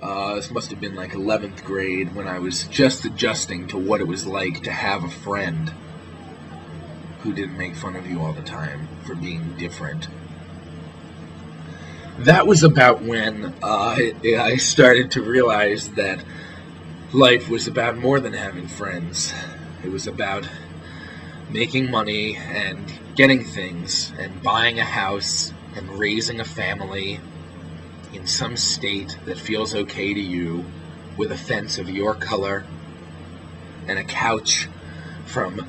This must have been like 11th grade, when I was just adjusting to what it was like to have a friend who didn't make fun of you all the time for being different. That was about when I started to realize that life was about more than having friends. It was about making money and getting things and buying a house and raising a family in some state that feels okay to you, with a fence of your color and a couch from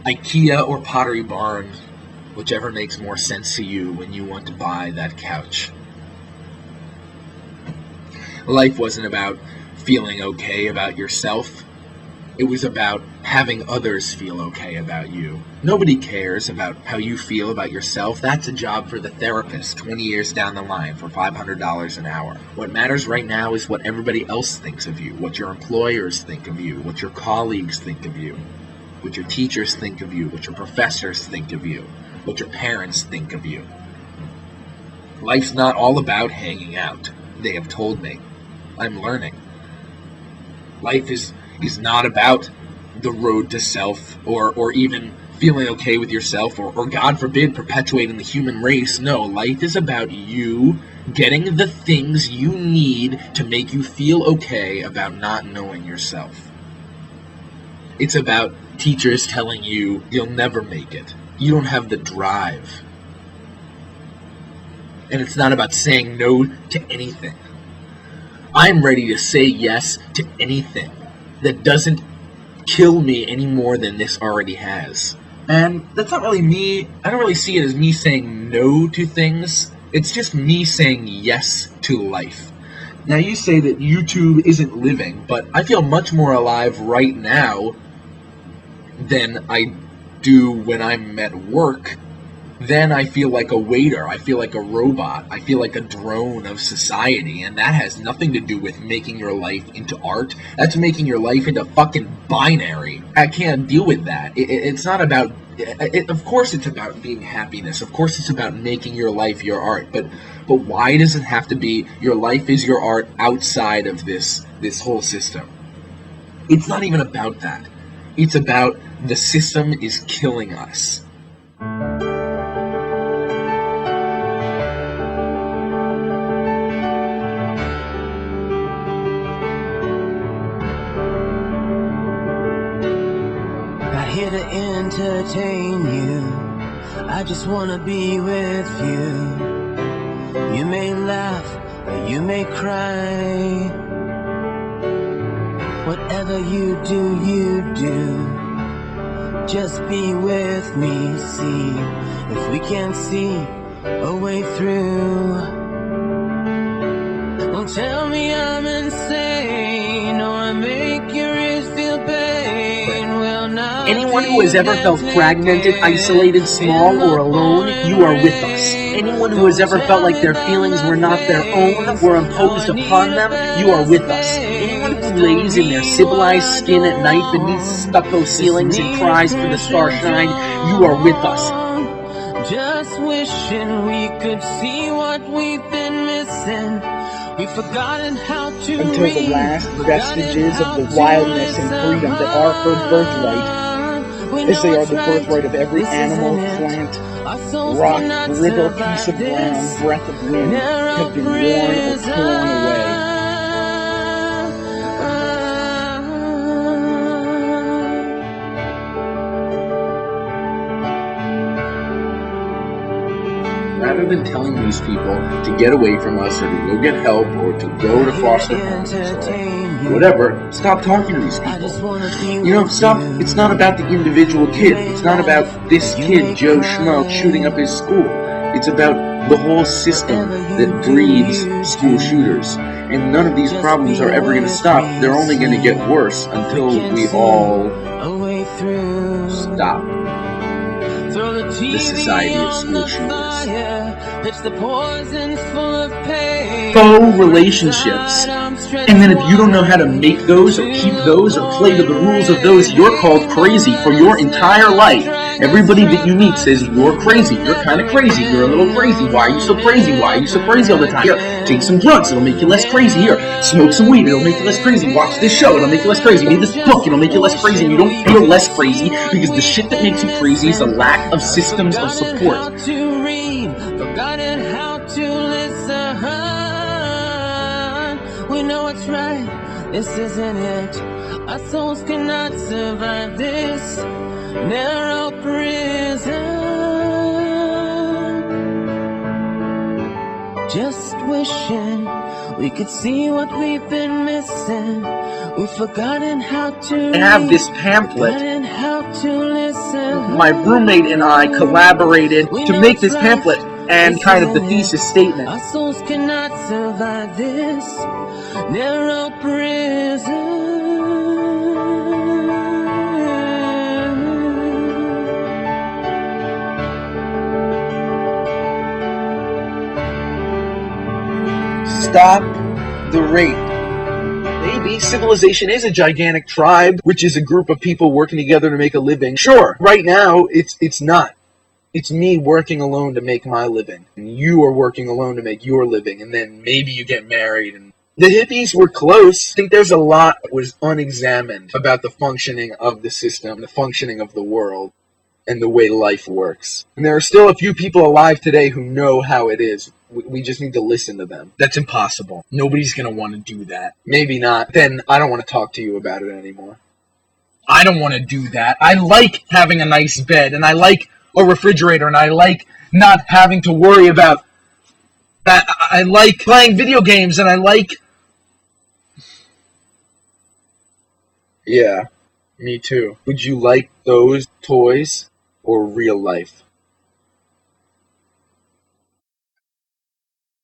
IKEA or Pottery Barn, whichever makes more sense to you when you want to buy that couch. Life wasn't about feeling okay about yourself. It was about having others feel okay about you. Nobody cares about how you feel about yourself. That's a job for the therapist 20 years down the line for $500 an hour. What matters right now is what everybody else thinks of you, what your employers think of you, what your colleagues think of you, what your teachers think of you, what your professors think of you, what your parents think of you. Life's not all about hanging out, they have told me. I'm learning. Life is not about the road to self, or even feeling okay with yourself, or God forbid, perpetuating the human race. No, life is about you getting the things you need to make you feel okay about not knowing yourself. It's about teachers telling you you'll never make it. You don't have the drive. And it's not about saying no to anything. I'm ready to say yes to anything that doesn't kill me any more than this already has. And that's not really me. I don't really see it as me saying no to things. It's just me saying yes to life. Now, you say that YouTube isn't living, but I feel much more alive right now than I do when I'm at work. Then I feel like a waiter, I feel like a robot, I feel like a drone of society, and that has nothing to do with making your life into art. That's making your life into fucking binary. I can't deal with that. It's not about, of course it's about being happiness, of course it's about making your life your art, but why does it have to be your life is your art outside of this whole system? It's not even about that. It's about the system is killing us. Here to entertain you, I just wanna be with you. You may laugh, or you may cry. Whatever you do. Just be with me, see if we can see a way through. Don't tell me I'm insane, or I make your ears feel pain. Well, now anyone who has ever felt fragmented, isolated, small, or alone, you are with us. Anyone who has ever felt like their feelings were not their own, were imposed upon them, you are with us. Anyone who lays in their civilized skin at night beneath stucco ceilings and cries for the starshine, you are with us. Just wishing we could see what we've been missing. We've forgotten how to until the last vestiges of the wildness and freedom that are her birthright, as they are the birthright of every animal, plant, rock, river, piece of ground, breath of wind, have been worn or torn away. Rather than telling these people to get away from us, or to go get help, or to go to foster homes, or whatever, stop talking to these people. Stop. It's not about the individual kid. It's not about this kid, Joe Schmo, shooting up his school. It's about the whole system that breeds school shooters. And none of these problems are ever going to stop. They're only going to get worse until we all stop the society of school shooters. Faux relationships. And then if you don't know how to make those, or keep those, or play to the rules of those, you're called crazy for your entire life. Everybody that you meet says you're crazy, you're kind of crazy, you're a little crazy, why are you so crazy, why are you so crazy all the time? Here, take some drugs, it'll make you less crazy. Here, smoke some weed, it'll make you less crazy. Watch this show, it'll make you less crazy. Read this book, it'll make you less crazy. And you don't feel less crazy because the shit that makes you crazy is a lack of systems of support. Forgotten how to listen. We know it's right, this isn't it. Our souls cannot survive this narrow prison. Just wishing we could see what we've been missing. We've forgotten how to I have this pamphlet. forgotten how to listen. My roommate and I collaborated to make this pamphlet and kind of the thesis statement. Our souls cannot survive this narrow prison. Stop the rape. Maybe civilization is a gigantic tribe, which is a group of people working together to make a living. Sure, right now, it's not. It's me working alone to make my living. And you are working alone to make your living. And then maybe you get married. And the hippies were close. I think there's a lot that was unexamined about the functioning of the system, the functioning of the world, and the way life works. And there are still a few people alive today who know how it is. We just need to listen to them. That's impossible. Nobody's going to want to do that. Maybe not. Then I don't want to talk to you about it anymore. I don't want to do that. I like having a nice bed, and I like a refrigerator, and I like not having to worry about that. I like playing video games, and I like... Yeah, me too. Would you like those toys or real life?